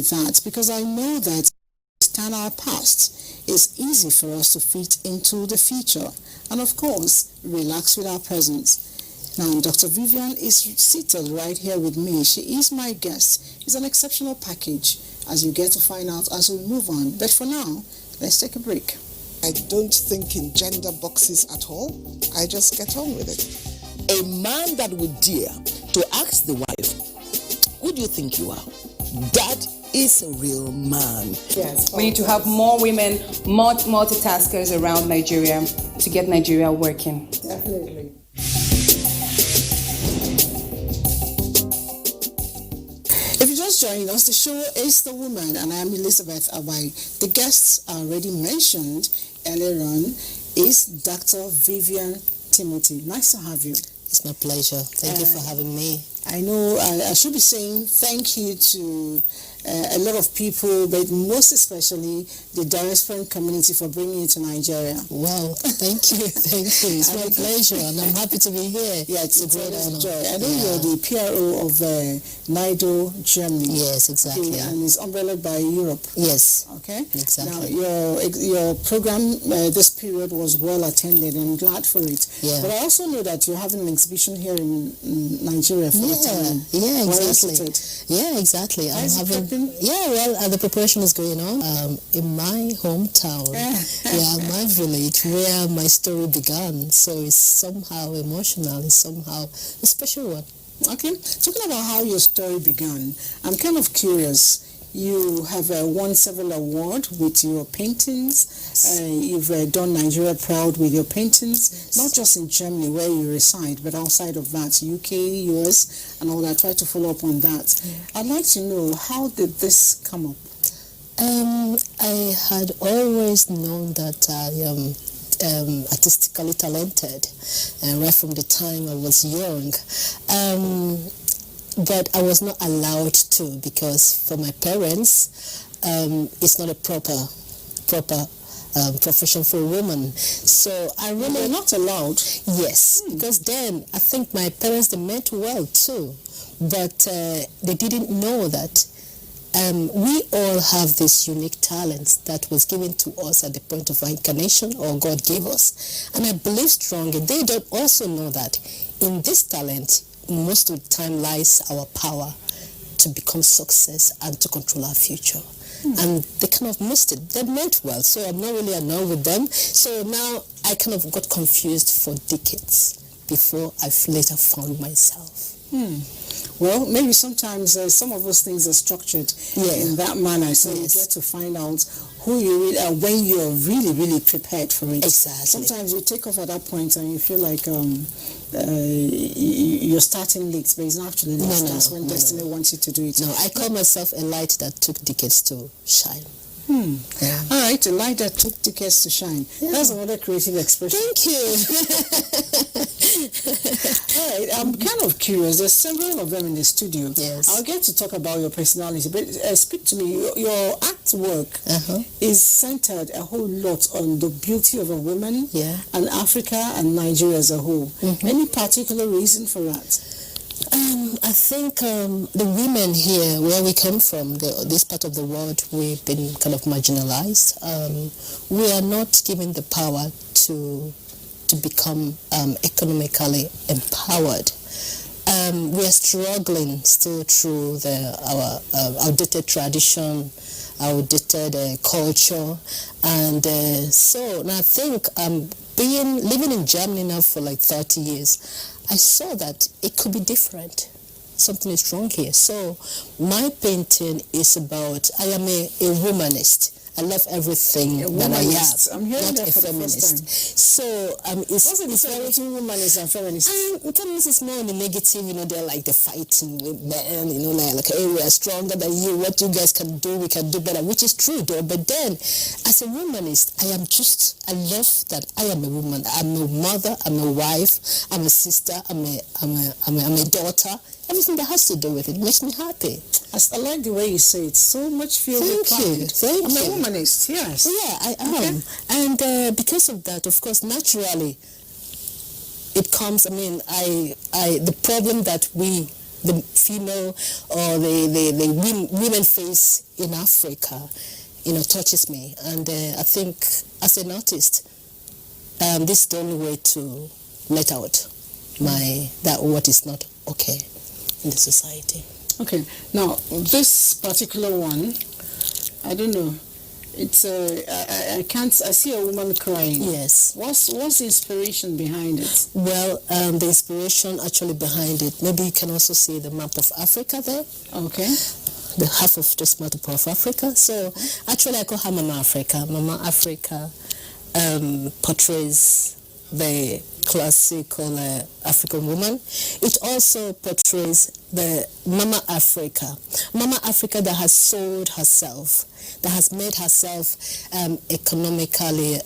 that because I know that understand our past is easy for us to fit into the future and of course relax with our present. Now Dr. Vivian is seated right here with me. She is my guest. It's an exceptional package as you get to find out as we move on. But for now, let's take a break. I don't think in gender boxes at all. I just get on with it. A man that would dare to ask the wife, who do you think you are? That is a real man. Yes. We need to have more women, multitaskers around Nigeria to get Nigeria working. Definitely. If you just joined us, the show is The Woman, and I am Elizabeth Abai. The guests already mentioned earlier on is Dr. Vivian Timothy. Nice to have you. It's my pleasure. Thank you for having me. I know I should be saying thank you to a lot of people, but most especially the diaspora community for bringing you to Nigeria. Wow, thank you. Thank you. It's my pleasure, and I'm happy to be here. Yeah, it's a great honor. Joy. I know Yeah. you're the PRO of NIDO, Germany. Yes, exactly. Okay, and it's umbrellaed by Europe. Yes. Okay. Exactly. Now, your program this period was well attended, and I'm glad for it. Yeah. But I also know that you're having an exhibition here in Nigeria for the time. Yeah, Where exactly. is it? Yeah, exactly. How is it prepping? The preparation is going on in my hometown, my village, where my story began. So it's somehow emotional. It's somehow a special one. Okay. Talking about how your story began, I'm kind of curious. You have won several awards with your paintings. You've done Nigeria proud with your paintings, not just in Germany where you reside, but outside of that, UK, US, and all that. Try to follow up on that. I'd like to know, how did this come up? I had always known that I am artistically talented, right from the time I was young. But I was not allowed to, because for my parents, it's not a proper profession for a woman. So I really... You're not allowed? Yes, because then I think my parents, they meant well too, but they didn't know that we all have this unique talent that was given to us at the point of our incarnation, or God gave us. And I believe strongly they don't also know that in this talent, most of the time lies our power to become success and to control our future. And they kind of missed it. They meant well, so I'm not really annoyed with them. So now I kind of got confused for decades before I later found myself. Well, maybe sometimes some of those things are structured in that manner, so you get to find out who you really are when you're really, really prepared for it. Exactly. Sometimes you take off at that point and you feel like you're starting late, but it's not actually late. That's when destiny wants you to do it. No, I call myself a light that took decades to shine. Yeah. All right, a light that took decades to shine. Yeah. That's another creative expression. Thank you. All right, I'm kind of curious. There's several of them in the studio. Yes. I'll get to talk about your personality, but speak to me. Your artwork is centered a whole lot on the beauty of a woman and Africa and Nigeria as a whole. Any particular reason for that? I think the women here, where we come from, this part of the world, we've been kind of marginalized. We are not given the power to become economically empowered. We are struggling still through our outdated tradition, outdated culture, and so now I think living in Germany now for like 30 years, I saw that it could be different. Something is wrong here. So my painting is about, I am a womanist. I love everything that I am. I'm hearing not that for a feminist. So it's what's the difference between womanist and feminist? Feminist is more in the negative, they're like the fighting with men, like hey, we are stronger than you, what you guys can do, we can do better, which is true though. But then as a womanist, I love that I am a woman. I'm a mother, I'm a wife, I'm a sister, I'm a daughter. Everything that has to do with it makes me happy. I like the way you say it. So much feel with pride. Thank you. I'm a womanist, yes. Yeah, I am. And because of that, of course, naturally, it comes, the problem that we the female or the women face in Africa, touches me. And I think as an artist, this is the only way to let out what is not okay in the society. Okay, now this particular one, I don't know. It's I see a woman crying. Yes. What's the inspiration behind it? Well, the inspiration actually behind it, maybe you can also see the map of Africa there. Okay. The half of this map of Africa. So actually I call her Mama Africa. Mama Africa portrays the classical African woman. It also portrays the Mama Africa that has sold herself, that has made herself economically,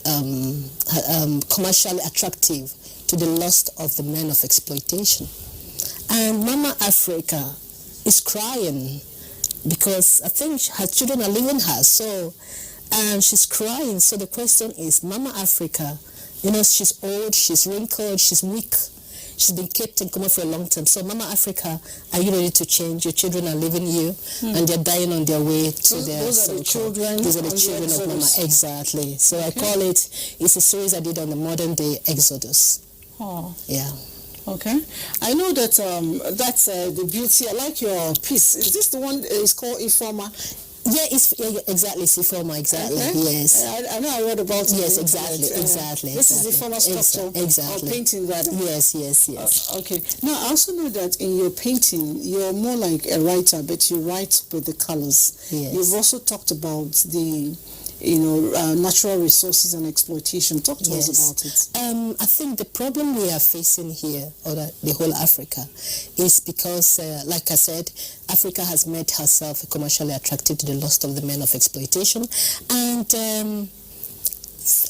commercially attractive to the lust of the men of exploitation. And Mama Africa is crying because I think her children are leaving her, so she's crying. So the question is, Mama Africa, she's old, she's wrinkled, she's weak. She's been kept in coma for a long time. So, Mama Africa, are you ready to change? Your children are leaving you, and they're dying on their way to their Those are the children. These are the children of Mama. Exactly. So I call it's a series I did on the modern day Exodus. Oh. Yeah. Okay. I know that that's the beauty. I like your piece. Is this the one? It's called Informa. Yeah, exactly, Sifoma, exactly, okay. Yes. I know I read about it. Yes, exactly. This is the former structure exactly. or painting rather. Yes. Okay. Now, I also know that in your painting, you're more like a writer, but you write with the colors. Yes. You've also talked about the natural resources and exploitation. Talk to us about it. I think the problem we are facing here, or the whole Africa, is because, like I said, Africa has made herself commercially attractive to the lust of the men of exploitation, and a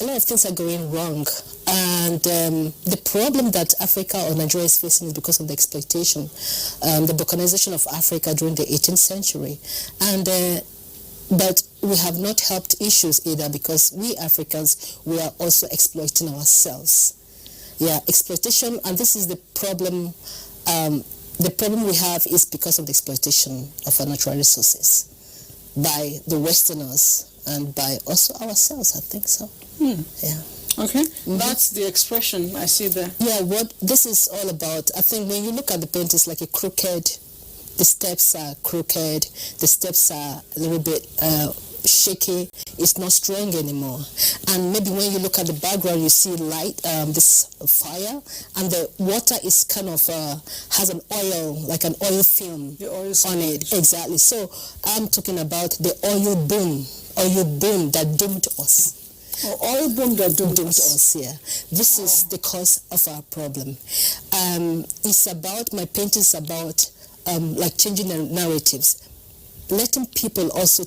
lot of things are going wrong. And the problem that Africa or Nigeria is facing is because of the exploitation, the balkanization of Africa during the 18th century. And but we have not helped issues either, because we Africans, we are also exploiting ourselves. Yeah, exploitation, and this is the problem. The problem we have is because of the exploitation of our natural resources by the Westerners and by also ourselves, I think so. Yeah. Okay, that's the expression I see there. Yeah, what this is all about, I think when you look at the paint, it's like a crooked. The steps are crooked, the steps are a little bit shaky, it's not strong anymore. And maybe when you look at the background, you see light, this fire, and the water is kind of, has an oil, like an oil film on it. Exactly. So I'm talking about the oil boom that doomed us. Oil boom that doomed us, yeah. This is the cause of our problem. It's about, my painting is about like changing the narratives, letting people also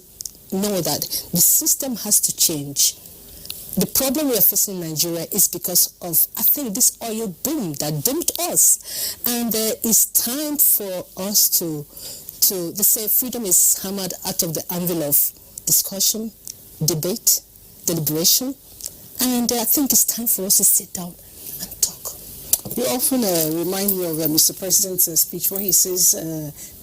know that the system has to change. The problem we are facing in Nigeria is because of, I think, this oil boom that doomed us. And it's time for us to they say freedom is hammered out of the anvil of discussion, debate, deliberation. And I think it's time for us to sit down and talk. You often remind me of Mr. President's speech where he says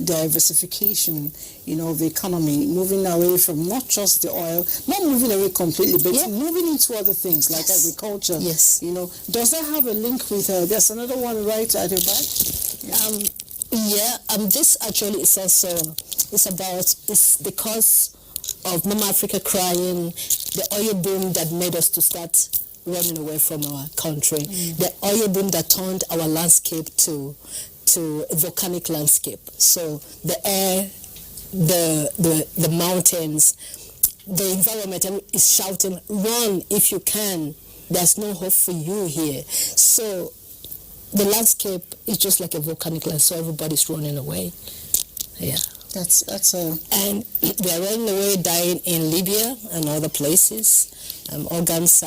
diversification, of the economy, moving away from not just the oil, not moving away completely, but moving into other things like agriculture. Yes. Does that have a link with, there's another one right at your back? This actually is also, it's because of Mama Africa crying, the oil boom that made us to start running away from our country, the oil boom that turned our landscape to a volcanic landscape. So the air, the mountains, the environment is shouting, run if you can. There's no hope for you here. So the landscape is just like a volcanic landscape, so everybody's running away. Yeah. And they're running away, dying in Libya and other places. Organs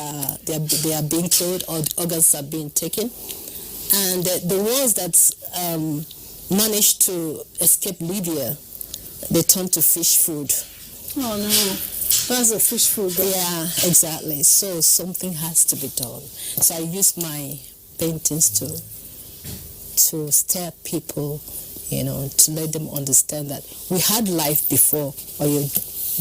they are being killed, or organs are being taken. And the ones that managed to escape Libya, they turn to fish food. Oh no, that's a fish food. Yeah, exactly. So something has to be done. So I use my paintings to stir people to let them understand that we had life before oil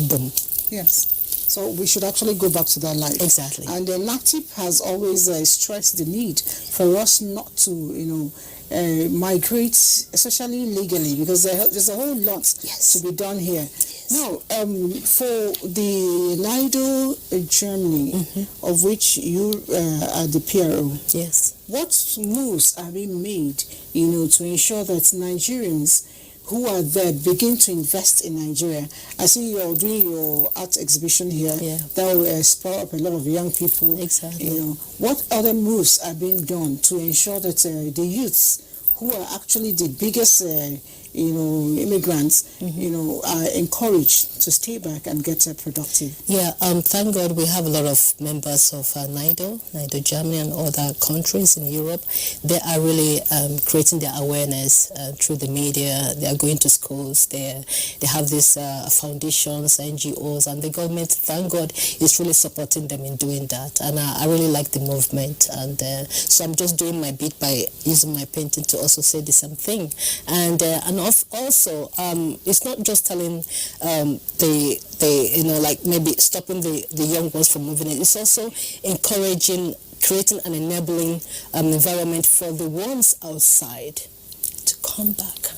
boom. Yes. So we should actually go back to that life. Exactly. And NACTIP has always stressed the need for us not to, migrate, especially legally, because there's a whole lot to be done here. Yes. Now, for the NIDO Germany, of which you are the PRO, yes, what moves are being made, to ensure that Nigerians who are there begin to invest in Nigeria? I see you're doing your art exhibition here. Yeah. That will spur up a lot of young people. Exactly. What other moves are being done to ensure that the youths who are actually the biggest immigrants, are encouraged to stay back and get productive? Yeah, thank God we have a lot of members of NIDO Germany and other countries in Europe. They are really creating their awareness through the media. They are going to schools. They have these foundations, NGOs, and the government, thank God, is really supporting them in doing that. And I really like the movement. And so I'm just doing my bit by using my painting to also say the same thing. And also, it's not just telling like maybe stopping the young ones from moving in. It's also encouraging, creating an enabling environment for the ones outside to come back.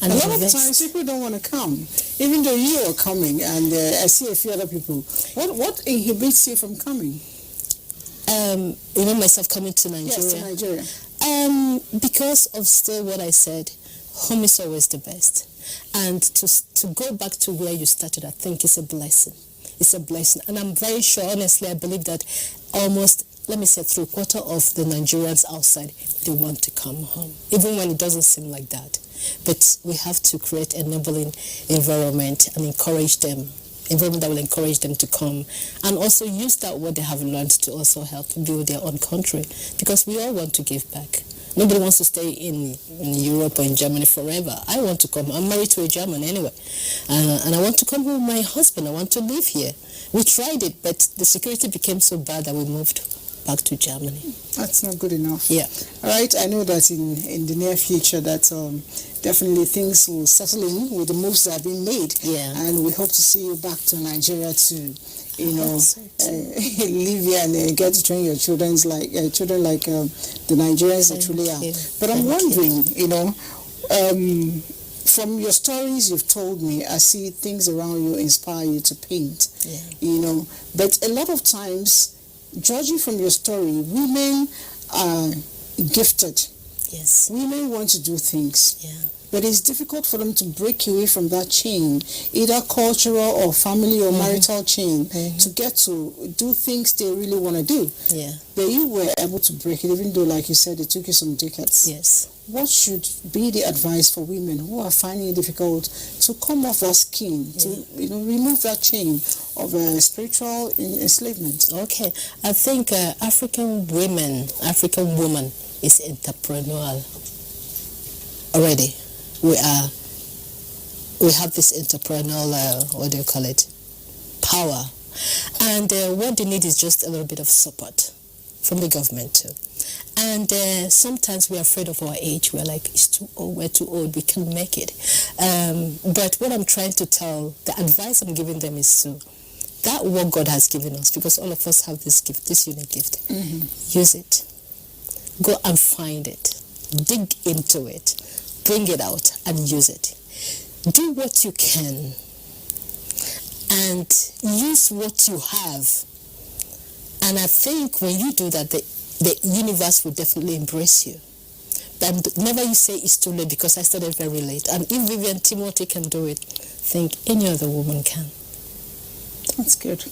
And a lot of times people don't want to come, even though you are coming, and I see a few other people. What inhibits you from coming? Myself coming to Nigeria. Yes, to Nigeria. Because of still what I said, home is always the best. And to go back to where you started, I think is a blessing. It's a blessing. And I'm very sure, honestly, I believe that almost, let me say, 3/4 of the Nigerians outside, they want to come home, even when it doesn't seem like that. But we have to create an enabling environment and encourage them, environment that will encourage them to come, and also use that what they have learned to also help build their own country, because we all want to give back. Nobody wants to stay in Europe or in Germany forever. I want to come. I'm married to a German anyway. And I want to come home with my husband. I want to live here. We tried it, but the security became so bad that we moved back to Germany. That's not good enough. Yeah. All right. I know that in the near future that definitely things will settle in with the moves that are being made. Yeah. And we hope to see you back to Nigeria to live here and get to train your children like the Nigerians actually are. But I'm wondering, from your stories you've told me, I see things around you inspire you to paint. Yeah. But a lot of times, judging from your story, women are gifted. Yes. Women want to do things. Yeah. But it's difficult for them to break away from that chain, either cultural or family or marital chain, to get to do things they really want to do. Yeah. But you were able to break it, even though, like you said, it took you some decades. Yes. What should be the advice for women who are finding it difficult to come off that skin, to remove that chain of spiritual enslavement? Okay. I think African woman is entrepreneurial already. We have this entrepreneurial, power. And what they need is just a little bit of support from the government too. And sometimes we're afraid of our age. We're like, it's too old, we're too old, we can't make it. But what I'm trying to tell, the advice I'm giving them is to, that what God has given us, because all of us have this gift, this unique gift. Use it. Go and find it. Dig into it. Bring it out and use it. Do what you can and use what you have. And I think when you do that, the universe will definitely embrace you. But never you say it's too late, because I started very late. And if Vivian Timothy can do it, I think any other woman can. That's good.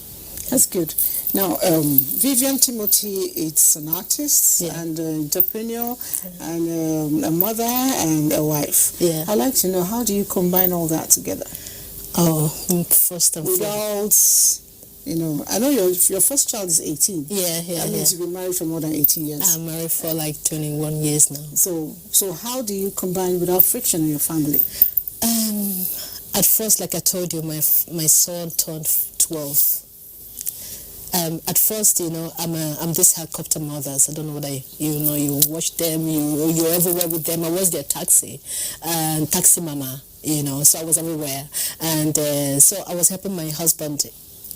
That's good. Now, Vivian Timothy is an artist and an entrepreneur and a mother and a wife. Yeah. I'd like to know, how do you combine all that together? Oh, first and foremost. I know your first child is 18. Yeah. That means you've been married for more than 18 years. I'm married for like 21 years now. So how do you combine without friction in your family? At first, like I told you, my son turned 12. At first, I'm this helicopter mothers. I don't know whether you watch them, you're everywhere with them. I was their taxi mama, so I was everywhere. And so I was helping my husband,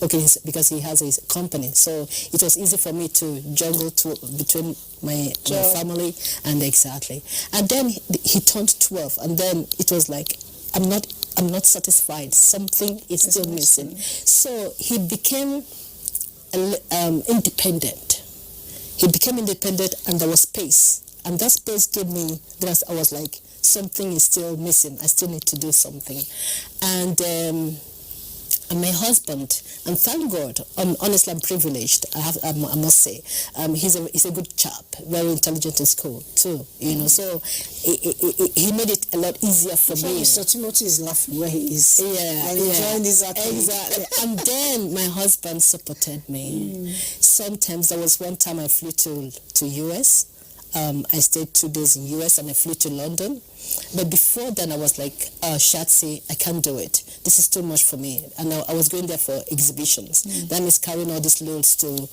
because he has his company. So it was easy for me to juggle between my family and exactly. And then he turned 12, and then it was like, I'm not satisfied. Something is still missing. So he became independent. He became independent, and there was space. And that space gave me, I was like, something is still missing. I still need to do something. And my husband, and thank God, honestly, I'm privileged. I must say, he's a good chap, very intelligent in school too. So he made it a lot easier for me. Mr. Timothy is laughing where he is. Yeah, enjoying this exactly. And then my husband supported me. Sometimes there was one time I flew to US. I stayed 2 days in US and I flew to London. But before then I was like, Shatsi, I can't do it. This is too much for me. And I was going there for exhibitions. That means carrying all these loads to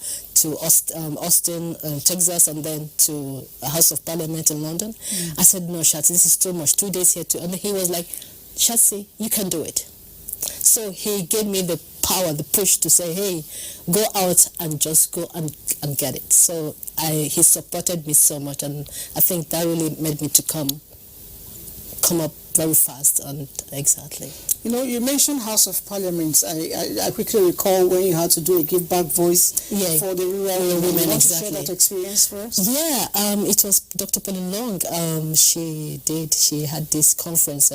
Austin, Texas, and then to a House of Parliament in London. I said, no, Shatsi, this is too much. 2 days here too. And he was like, Shatsi, you can do it. So he gave me the power, the push to say, hey, go out and just go and get it. So he supported me so much, and I think that really made me to come up very fast. And exactly. You mentioned House of Parliament. I quickly recall when you had to do a give back voice for the rural women. You want to share that experience for us? Yeah, it was Dr. Pauline Long. She had this conference,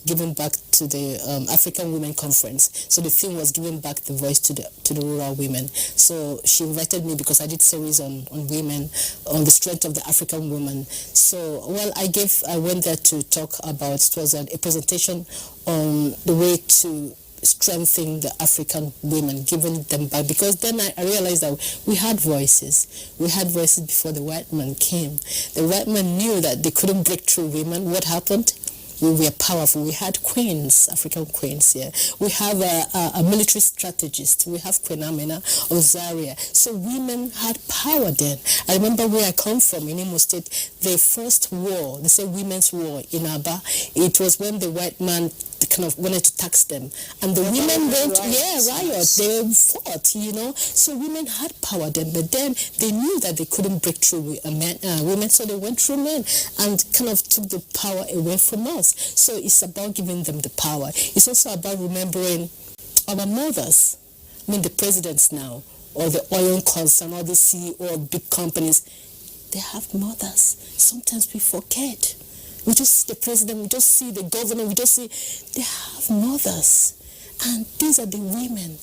giving back to the African Women Conference. So the theme was giving back the voice to the rural women. So she invited me because I did series on women, on the strength of the African woman. So I went there to talk about, it was a presentation on the way to strengthen the African women, giving them back. Because then I realized that we had voices. We had voices before the white man came. The white man knew that they couldn't break through women. What happened? We were powerful. We had queens, African queens here. We have a military strategist. We have Queen Amina of Zaria. So women had power then. I remember where I come from in Imo State, the first war, they say women's war in Aba, it was when the white man kind of wanted to tax them. And the women went, riot. They fought, So women had power then, but then they knew that they couldn't break through women, so they went through men and kind of took the power away from us. So it's about giving them the power. It's also about remembering our mothers. The presidents now, or the oil concern, or the CEO of big companies, they have mothers. Sometimes we forget. We just see the president, we just see the governor, we just see, they have mothers. And these are the women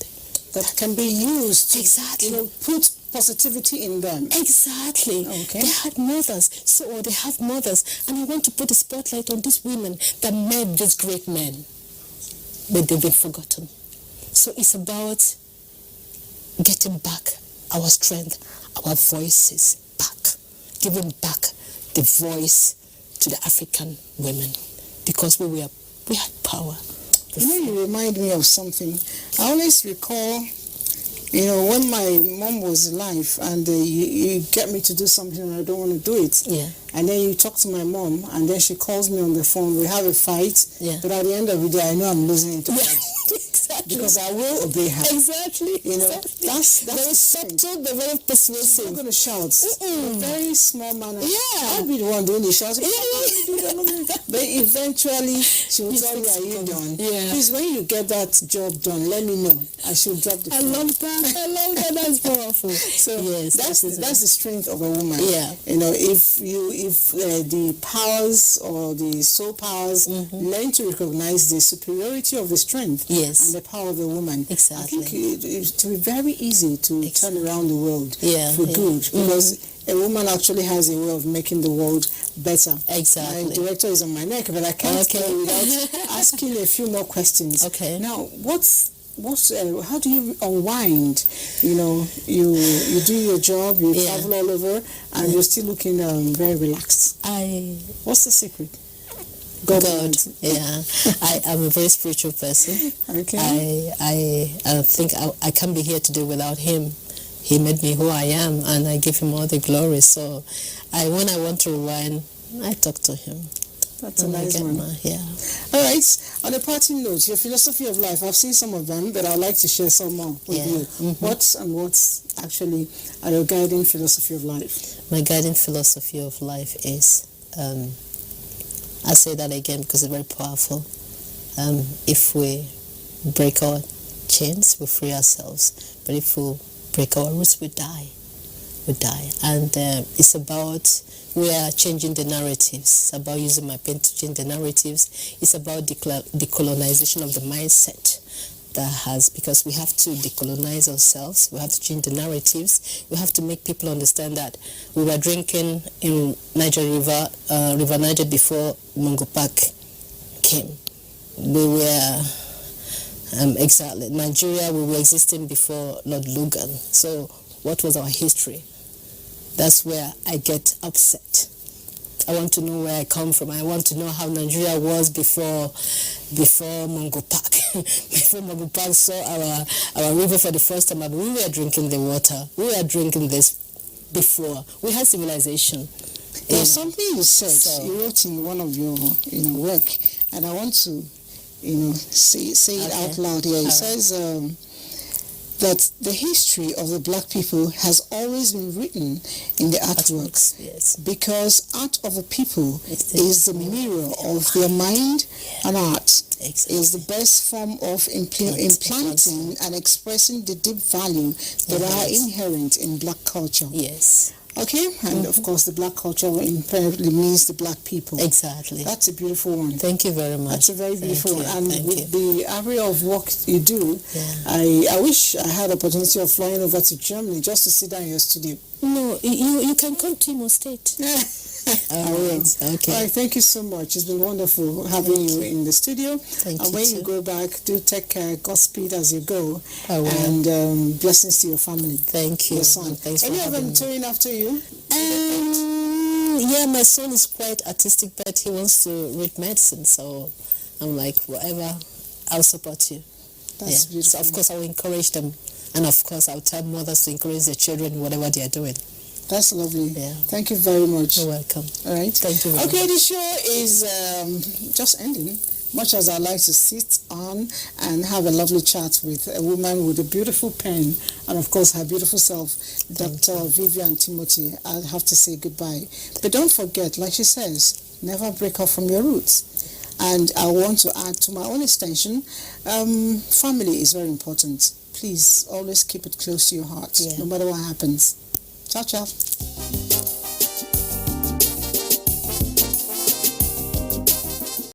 that can be used to, exactly, put positivity in them. Exactly. Okay. They had mothers, or they have mothers. And I want to put a spotlight on these women that made these great men. But they've been forgotten. So it's about getting back our strength, our voices back, giving back the voice to the African women, because we had power. You remind me of something. I always recall, when my mom was alive, and you get me to do something and I don't want to do it. Yeah. And then you talk to my mom, and then she calls me on the phone. We have a fight. Yeah. But at the end of the day, I know I'm losing it. Exactly. Because I will obey her. Exactly. That's very subtle, but very persuasive. I'm not going to shout. In a very small manner. Yeah. I'll be the one doing the shouting. But eventually, she will tell me, are you done? Yeah. Please, when you get that job done, let me know. I should drop the phone. I love that. That's powerful. So yes, that's the strength of a woman. Yeah. If the powers or the soul powers learn to recognize the superiority of the strength, yes, and the power of the woman, exactly, I think it will be very easy to turn around the world for good, because a woman actually has a way of making the world better. Exactly. My director is on my neck, but I can't go without asking a few more questions. Okay. Now, how do you unwind? You do your job, you travel all over, and you're still looking very relaxed. What's the secret? God. Yeah. I am a very spiritual person. Okay. I think I can't be here today without him he made me who I am, and I give him all the glory. So when I want to rewind, I talk to him. That's a nice one. Yeah. All right. On a parting note, your philosophy of life, I've seen some of them, but I'd like to share some more with you. What's actually your guiding philosophy of life? My guiding philosophy of life is, I say that again because it's very powerful. If we break our chains, we free ourselves. But if we break our roots, we die. We die. And it's about, we are changing the narratives. It's about using my pen to change the narratives. It's about decolonization of the mindset because we have to decolonize ourselves. We have to change the narratives. We have to make people understand that we were drinking in Niger River Niger before Mungo Park came. We were exactly Nigeria. We were existing before Lord Logan. So what was our history? That's where I get upset. I want to know where I come from. I want to know how Nigeria was before Mungo Park. Before Mungo Park saw our river for the first time. We were drinking the water. We were drinking this before. We had civilization. There's something you said, you wrote in one of your work, and I want to say it out loud here. It says that the history of the black people has always been written in the artworks. Yes. Because art of the people is the mirror of their mind, and art is the best form of implanting and expressing the deep value that are inherent in black culture. Yes. Okay, and of course the black culture inherently means the black people. Exactly. That's a beautiful one. Thank you very much. That's a very beautiful one. And Thank with the area of work you do, I wish I had opportunity of flying over to Germany just to sit down in your studio. No, you can come to Imo State. I will. Okay. All right, thank you so much. It's been wonderful having you in the studio. Thank and you when too. you go back, do take care. Godspeed as you go. I will. And blessings to your family. Thank you. Your son. Thanks for Any of them having me. touring after you? Yeah, my son is quite artistic, but he wants to read medicine. So I'm like, whatever, I'll support you. That's beautiful. So of course I will encourage them, and of course I'll tell mothers to encourage their children in whatever they are doing. That's lovely. Yeah. Thank you very much. You're welcome. All right. Thank you very Okay, much. the show is just ending. Much as I like to sit on and have a lovely chat with a woman with a beautiful pen and, of course, her beautiful self, Dr. Vivian Timothy, I have to say goodbye. But don't forget, like she says, never break off from your roots. And I want to add to my own extension, family is very important. Please always keep it close to your heart, no matter what happens. Ciao, ciao.